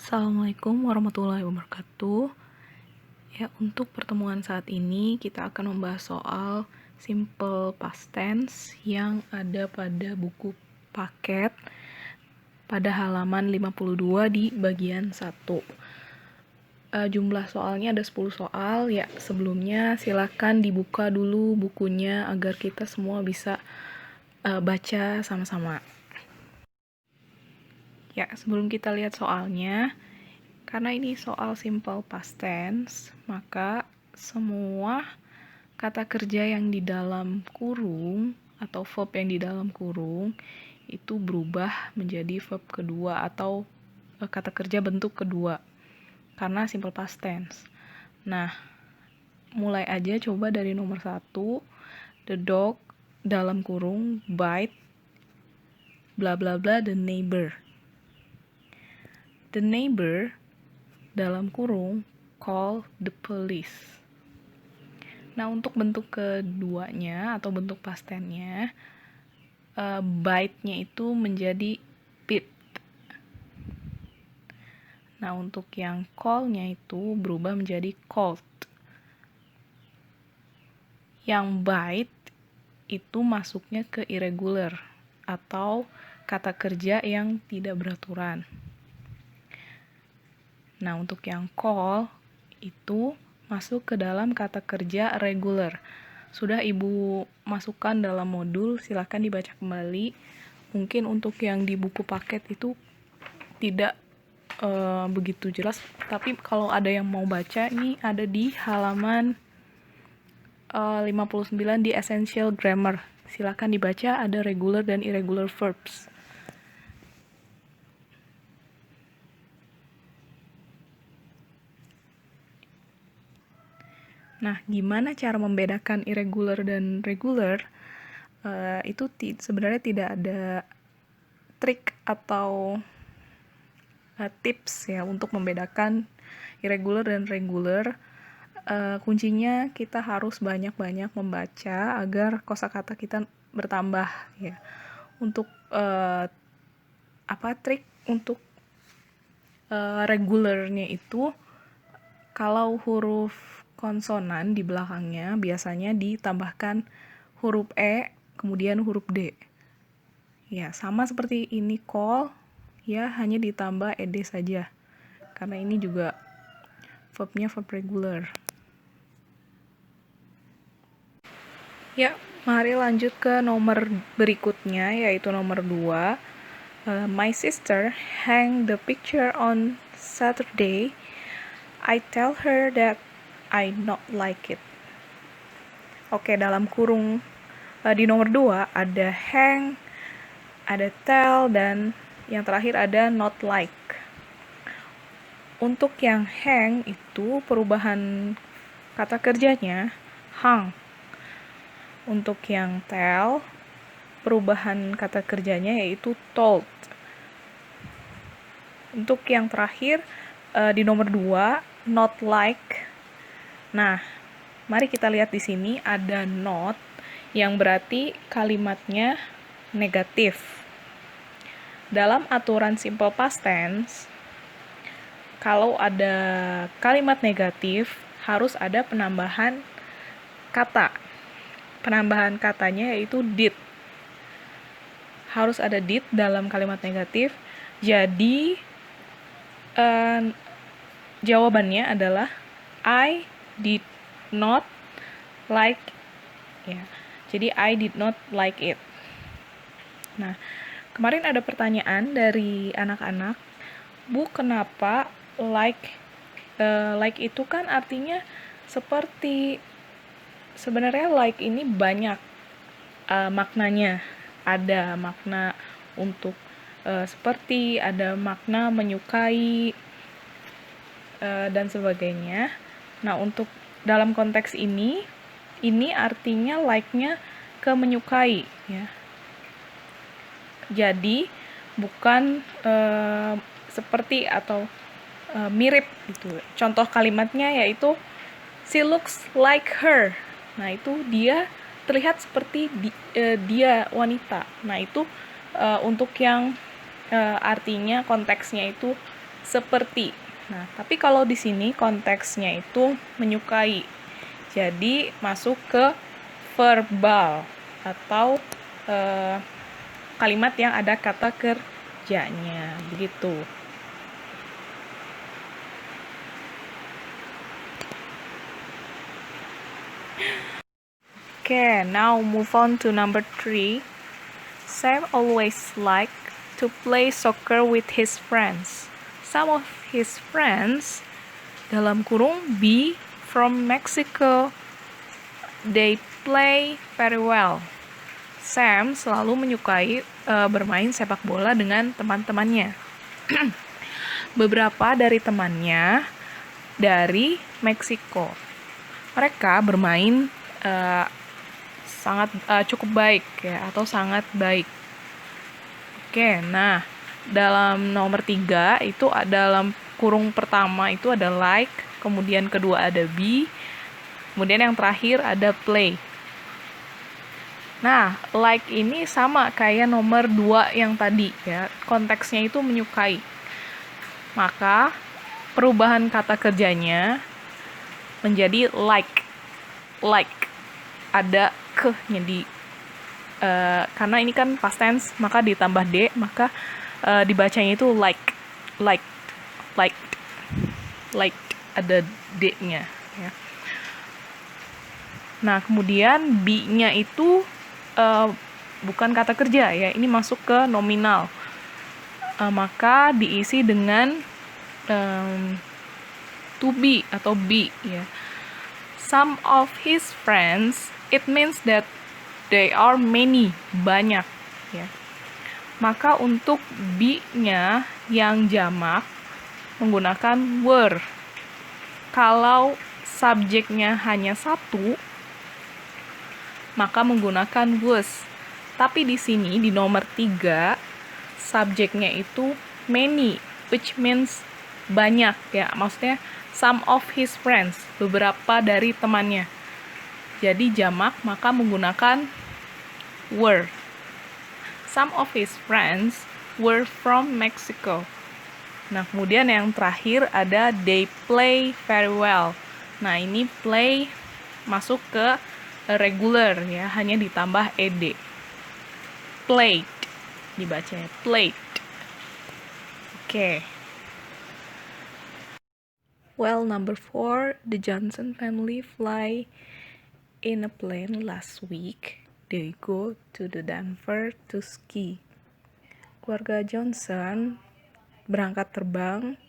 Assalamualaikum warahmatullahi wabarakatuh. Ya, untuk pertemuan saat ini kita akan membahas soal simple past tense yang ada pada buku paket pada halaman 52 di bagian 1. Jumlah soalnya ada 10 soal. Ya, sebelumnya silakan dibuka dulu bukunya agar kita semua bisa baca sama-sama. Ya, sebelum kita lihat soalnya, karena ini soal simple past tense, maka semua kata kerja yang di dalam kurung atau verb yang di dalam kurung itu berubah menjadi verb kedua atau kata kerja bentuk kedua karena simple past tense. Nah, mulai aja coba dari nomor 1, the dog dalam kurung bite bla bla bla the neighbor. The neighbor dalam kurung call the police. Nah, untuk bentuk keduanya atau bentuk past tense-nya, bite-nya itu menjadi bit. Nah, untuk yang call-nya itu berubah menjadi called. Yang bite itu masuknya ke irregular atau kata kerja yang tidak beraturan. Nah, untuk yang call itu masuk ke dalam kata kerja regular. Sudah Ibu masukkan dalam modul, silahkan dibaca kembali. Mungkin untuk yang di buku paket itu tidak begitu jelas, tapi kalau ada yang mau baca, ini ada di halaman 59 di Essential Grammar. Silahkan dibaca, ada regular dan irregular verbs. Nah, gimana cara membedakan irregular dan regular? Itu sebenarnya tidak ada trik atau tips ya untuk membedakan irregular dan regular. Kuncinya kita harus banyak-banyak membaca agar kosakata kita bertambah ya. Untuk trik untuk regularnya itu, kalau huruf konsonan di belakangnya biasanya ditambahkan huruf E kemudian huruf D. Ya, sama seperti ini call, ya hanya ditambah ed saja. Karena ini juga verbnya verb regular. Ya, mari lanjut ke nomor berikutnya, yaitu nomor 2. My sister hang the picture on Saturday. I tell her that I not like it. Oke, dalam kurung di nomor 2 ada hang, ada tell, dan yang terakhir ada not like. Untuk yang hang itu perubahan kata kerjanya hang. Untuk yang tell perubahan kata kerjanya yaitu told. Untuk yang terakhir di nomor 2 not like. Nah, mari kita lihat di sini ada not yang berarti kalimatnya negatif. Dalam aturan simple past tense, kalau ada kalimat negatif harus ada penambahan kata. Penambahan katanya yaitu did. Harus ada did dalam kalimat negatif. Jadi jawabannya adalah I did not like, ya. Jadi I did not like it. Nah, kemarin ada pertanyaan dari anak-anak, Bu, kenapa like itu kan artinya seperti, sebenarnya like ini banyak maknanya. Ada makna untuk seperti, ada makna menyukai dan sebagainya. Nah, untuk dalam konteks ini artinya like-nya ke menyukai ya. Jadi bukan seperti atau mirip gitu. Contoh kalimatnya yaitu she looks like her. Nah, itu dia terlihat seperti dia wanita. Nah, itu untuk yang artinya konteksnya itu seperti. Nah, tapi kalau di sini konteksnya itu menyukai. Jadi masuk ke verbal atau kalimat yang ada kata kerjanya, begitu. Okay, now move on to number 3. Sam always liked to play soccer with his friends. Some of his friends, dalam kurung be from Mexico, they play very well. Sam selalu menyukai bermain sepak bola dengan teman-temannya. Beberapa dari temannya dari Meksiko. Mereka bermain sangat cukup baik ya, atau sangat baik. Oke, nah dalam nomor 3 itu dalam kurung pertama itu ada like, kemudian kedua ada be, kemudian yang terakhir ada play. Nah, like ini sama kayak nomor 2 yang tadi ya, konteksnya itu menyukai. Maka perubahan kata kerjanya menjadi like. Ada ke-nya di karena ini kan past tense, maka ditambah d, maka dibacanya itu like, ada d-nya ya. Nah, kemudian be-nya itu bukan kata kerja ya, ini masuk ke nominal. Maka diisi dengan to be atau be ya. Some of his friends, it means that they are many, banyak ya. Maka untuk be-nya yang jamak menggunakan were. Kalau subjeknya hanya satu, maka menggunakan was. Tapi di sini di nomor 3 subjeknya itu many, which means banyak ya. Maksudnya some of his friends, beberapa dari temannya. Jadi jamak maka menggunakan were. Some of his friends were from Mexico. Nah, kemudian yang terakhir ada they play very well. Nah, ini play masuk ke regular ya, hanya ditambah ed. Played dibacanya played. Oke. Well, number 4, the Johnson family fly in a plane last week. They go to the Denver to ski. Keluarga Johnson berangkat terbang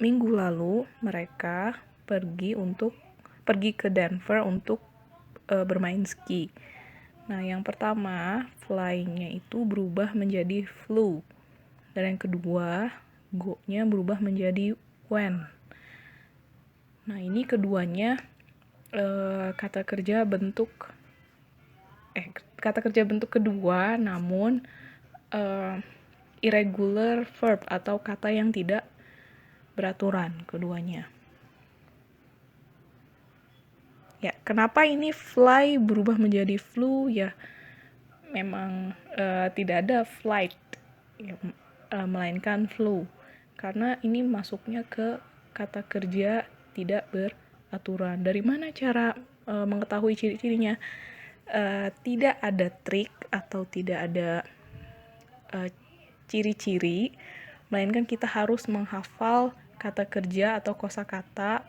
minggu lalu. Mereka pergi ke Denver untuk bermain ski. Nah, yang pertama fly-nya itu berubah menjadi flew, dan yang kedua go-nya berubah menjadi went. Nah, ini keduanya kata kerja bentuk kedua, namun irregular verb atau kata yang tidak beraturan keduanya. Ya, kenapa ini fly berubah menjadi flew? Ya, memang tidak ada flight, ya, melainkan flew. Karena ini masuknya ke kata kerja tidak beraturan. Dari mana cara mengetahui ciri-cirinya? Tidak ada trik atau tidak ada ciri-ciri, melainkan kita harus menghafal kata kerja atau kosakata.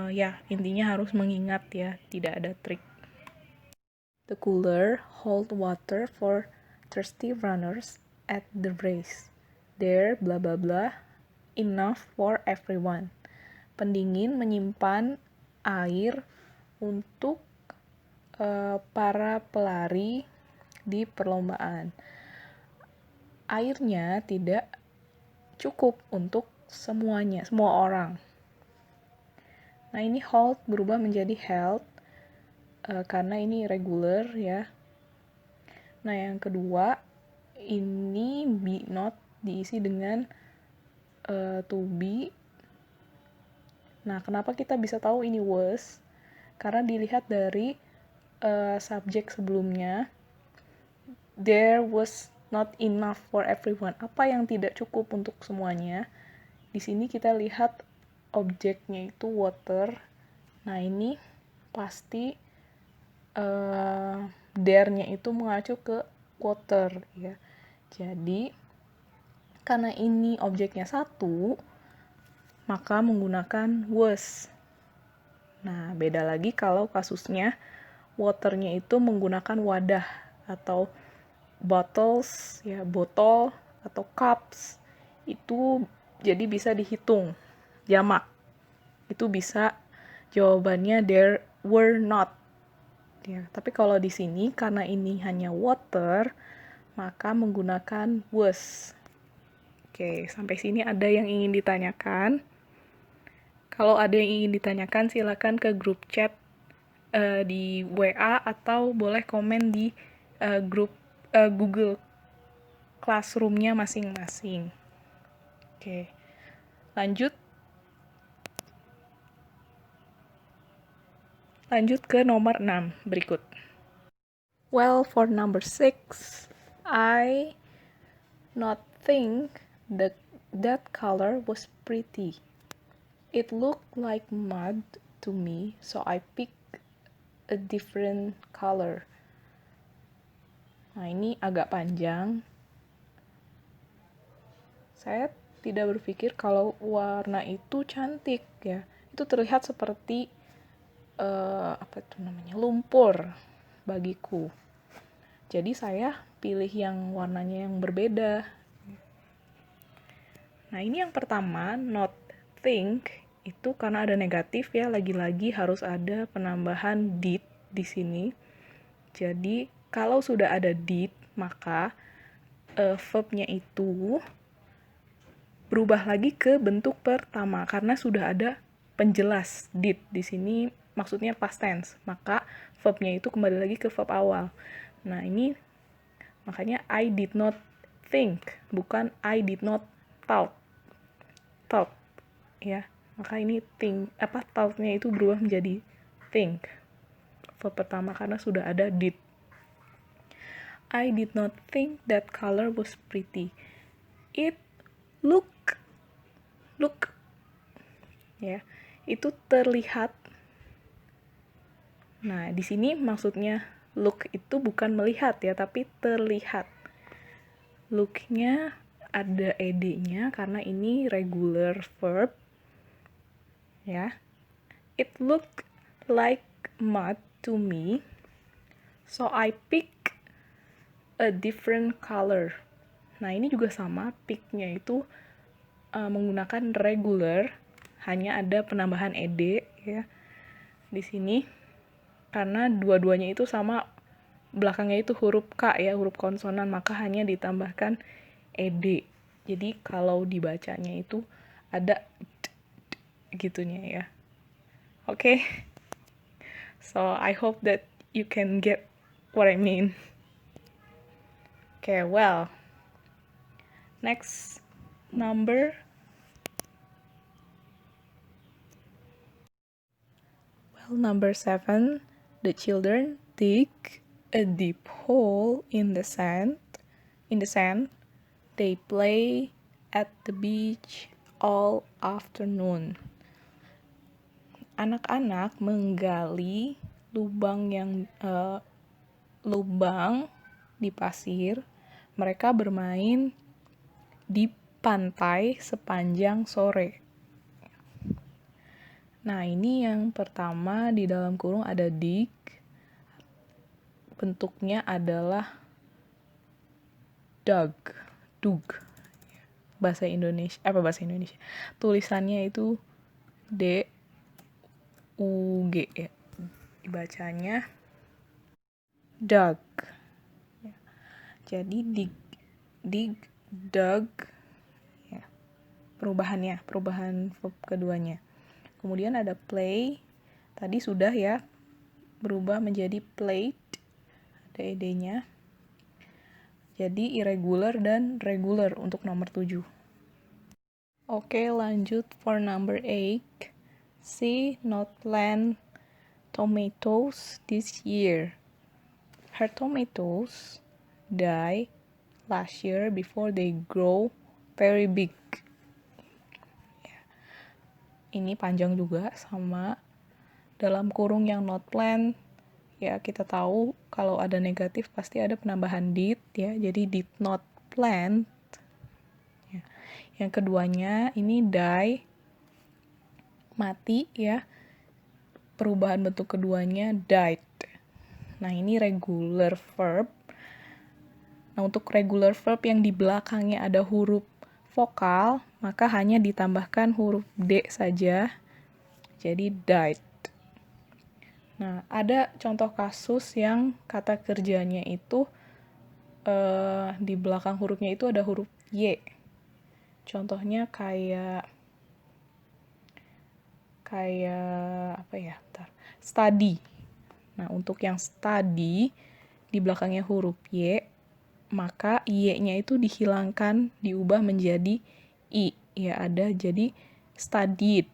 Ya, intinya harus mengingat ya, tidak ada trik. The cooler hold water for thirsty runners at the race. There blah blah blah enough for everyone. Pendingin menyimpan air untuk para pelari di perlombaan. Airnya tidak cukup untuk semuanya, semua orang. Nah, ini hold berubah menjadi held karena ini regular ya. Nah, yang kedua ini be not diisi dengan to be. Nah, kenapa kita bisa tahu ini was? Karena dilihat dari subjek sebelumnya, there was not enough for everyone. Apa yang tidak cukup untuk semuanya. Di sini kita lihat objeknya itu water. Nah, ini pasti there-nya itu mengacu ke water ya. Jadi karena ini objeknya satu, maka menggunakan was. Nah, beda lagi kalau kasusnya waternya itu menggunakan wadah atau bottles ya, botol atau cups. Itu jadi bisa dihitung jamak. Itu bisa jawabannya there were not. Ya, tapi kalau di sini karena ini hanya water, maka menggunakan was. Oke, sampai sini ada yang ingin ditanyakan? Kalau ada yang ingin ditanyakan, silakan ke grup chat di WA atau boleh komen di grup Google Classroom-nya masing-masing. Oke, lanjut. Lanjut ke nomor 6 berikut. Well, for number 6, I not think that color was pretty. It looked like mud to me, so I picked a different color. Nah, ini agak panjang. Saya tidak berpikir kalau warna itu cantik ya. Itu terlihat seperti lumpur bagiku. Jadi saya pilih yang warnanya yang berbeda. Nah, ini yang pertama, not think, itu karena ada negatif ya, lagi-lagi harus ada penambahan did di sini. Jadi, kalau sudah ada did, maka verb-nya itu berubah lagi ke bentuk pertama karena sudah ada penjelas did di sini, maksudnya past tense. Maka verb-nya itu kembali lagi ke verb awal. Nah, ini makanya I did not think, bukan I did not thought ya. Maka ini thought-nya itu berubah menjadi think, verb pertama karena sudah ada did. I did not think that color was pretty. It look ya, itu terlihat. Nah, di sini maksudnya look itu bukan melihat ya, tapi terlihat. Look-nya ada ed-nya karena ini regular verb. Ya. It looked like mud to me, so I pick a different color. Nah, ini juga sama, pick-nya itu menggunakan regular, hanya ada penambahan ed ya di sini karena dua-duanya itu sama, belakangnya itu huruf K ya, huruf konsonan, maka hanya ditambahkan ed. Jadi kalau dibacanya itu ada gitunya ya. Oke. So I hope that you can get what I mean. Okay, well. Next number. Well, number 7. The children dig a deep hole in the sand. They play at the beach all afternoon. Anak-anak menggali lubang di pasir. Mereka bermain di pantai sepanjang sore. Nah, ini yang pertama di dalam kurung ada dig. Bentuknya adalah dug. Bahasa Indonesia. Tulisannya itu D U G ya. Dibacanya dug. Ya. Jadi dig dug ya. Perubahan verb keduanya. Kemudian ada play. Tadi sudah ya, berubah menjadi played. Ada ed-nya. Jadi irregular dan regular untuk nomor 7. Oke, lanjut for number 8. She not plant tomatoes this year. Her tomatoes die last year before they grow very big. Ini panjang juga sama. Dalam kurung yang not planned, ya kita tahu kalau ada negatif pasti ada penambahan did ya. Jadi did not planned. Ya. Yang keduanya ini die, mati ya. Perubahan bentuk keduanya died. Nah, ini regular verb. Nah, untuk regular verb yang di belakangnya ada huruf vokal, maka hanya ditambahkan huruf D saja. Jadi died. Nah, ada contoh kasus yang kata kerjanya itu di belakang hurufnya itu ada huruf Y. Contohnya kayak apa ya? Bentar. Study. Nah, untuk yang study di belakangnya huruf Y, maka Y-nya itu dihilangkan, diubah menjadi I. Ya, ada jadi studied.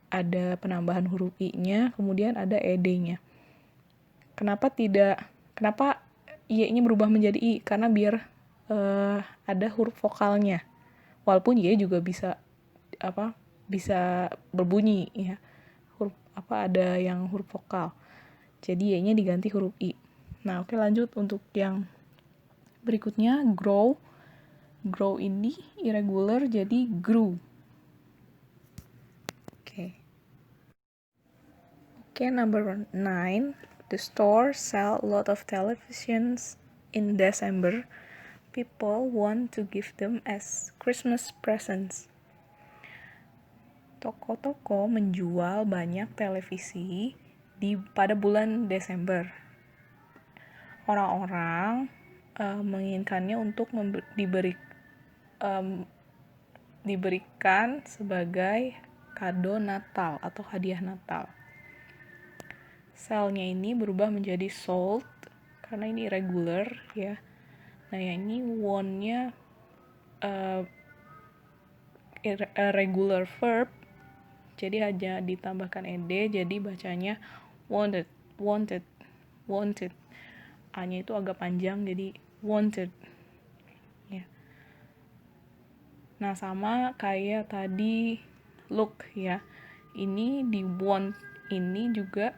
Ada penambahan huruf I-nya, kemudian ada ed-nya. Kenapa Y-nya berubah menjadi I? Karena biar ada huruf vokalnya. Walaupun Y juga bisa berbunyi ya. Ada yang huruf vokal. Jadi Y-nya diganti huruf I. Nah, oke, lanjut untuk yang berikutnya, grow. Grow ini irregular jadi grew. Oke, number 9. The store sell a lot of televisions in December. People want to give them as Christmas presents. Toko-toko menjual banyak televisi pada bulan Desember. Orang-orang menginginkannya untuk diberikan sebagai kado Natal atau hadiah Natal. Sell-nya ini berubah menjadi sold karena ini irregular ya. Nah, yang ini want-nya regular verb, jadi hanya ditambahkan ed, jadi bacanya wanted. A-nya itu agak panjang, jadi wanted. Ya. Nah, sama kayak tadi look ya. Ini di want ini juga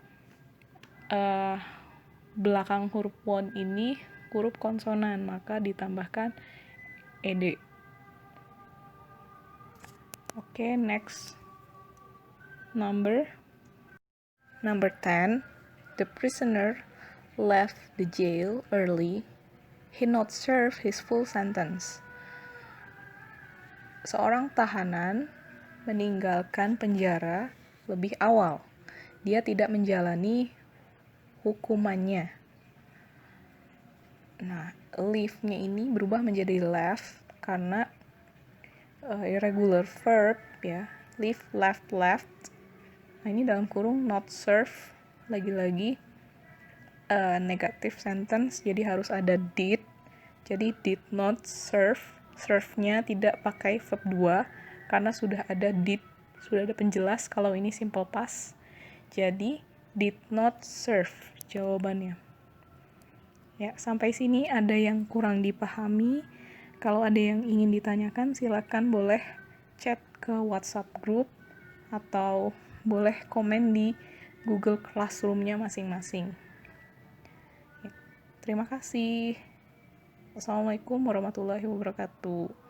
belakang huruf want ini huruf konsonan, maka ditambahkan ed. Oke, next. Number 10. The prisoner left the jail early. He not serve his full sentence. Seorang tahanan meninggalkan penjara lebih awal. Dia tidak menjalani hukumannya. Nah, leave-nya ini berubah menjadi left karena irregular verb ya. Leave, left. Nah, ini dalam kurung not serve, lagi-lagi negative sentence, jadi harus ada did. Jadi did not serve. Serve-nya tidak pakai verb 2 karena sudah ada did, sudah ada penjelas kalau ini simple past. Jadi did not serve jawabannya. Ya, sampai sini ada yang kurang dipahami. Kalau ada yang ingin ditanyakan, silakan boleh chat ke WhatsApp group atau boleh komen di Google Classroom-nya masing-masing. Ya, terima kasih. Wassalamualaikum warahmatullahi wabarakatuh.